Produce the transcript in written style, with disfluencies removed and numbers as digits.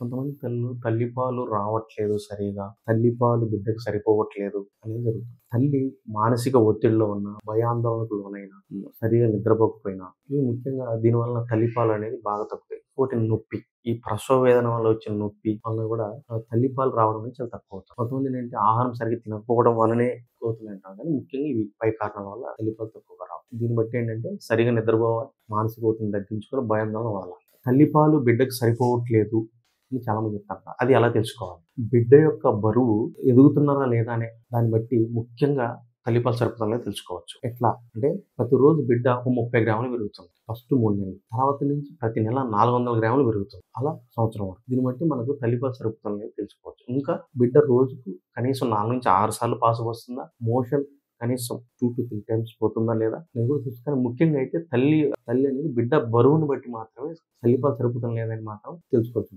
కొంతమంది తల్లిపాలు రావట్లేదు సరిగా, తల్లిపాలు బిడ్డకు సరిపోవట్లేదు అనేది జరుగుతుంది. తల్లి మానసిక ఒత్తిడిలో ఉన్న, భయాందోళనకు లోనైనా, సరిగా నిద్రపోకపోయినా, ఇవి ముఖ్యంగా దీనివల్ల తల్లిపాలు అనేది బాగా తగ్గుతాయి. ఇంకోటి నొప్పి. ఈ ప్రసవ వేదన వల్ల వచ్చిన నొప్పి వల్ల కూడా తల్లిపాలు రావడం అనేది చాలా తక్కువ అవుతుంది. కొంతమంది ఏంటంటే ఆహారం సరిగ్గా తినకపోవడం వల్లనే అవుతుందంటాం కానీ ముఖ్యంగా ఇవి పై కారణాల వల్ల తల్లిపాలు తక్కువగా రావు. దీన్ని బట్టి ఏంటంటే సరిగా నిద్రపోవాలి, మానసిక ఒత్తిడిని తగ్గించుకొని భయాందోళన వాడాలి. తల్లిపాలు బిడ్డకు సరిపోవట్లేదు అని చాలామంది చెప్తారు. అది ఎలా తెలుసుకోవాలి? బిడ్డ యొక్క బరువు ఎదుగుతున్నారా లేదా అనే దాన్ని బట్టి ముఖ్యంగా తల్లిపాలు సరిపోతుందో తెలుసుకోవచ్చు. ఎట్లా అంటే ప్రతిరోజు బిడ్డ ఒక 30 గ్రాములు పెరుగుతుంది ఫస్ట్ 3 నెలలు. తర్వాత నుంచి ప్రతి నెల 400 గ్రాములు పెరుగుతుంది. అలా సంవత్సరం వరకు. దీన్ని బట్టి మనకు తల్లిపాలు సరిపోతుందో తెలుసుకోవచ్చు. ఇంకా బిడ్డ రోజుకు కనీసం 4-6 సార్లు పాస్ వస్తుందా? మోషన్ కనీసం 2-3 టైమ్స్ పోతుందా లేదా? నేను కూడా చూస్తాను. కానీ ముఖ్యంగా అయితే తల్లి అనేది బిడ్డ బరువును బట్టి మాత్రమే తల్లిపాలు సరిపోతుందో లేదని మాత్రం తెలుసుకోవచ్చు.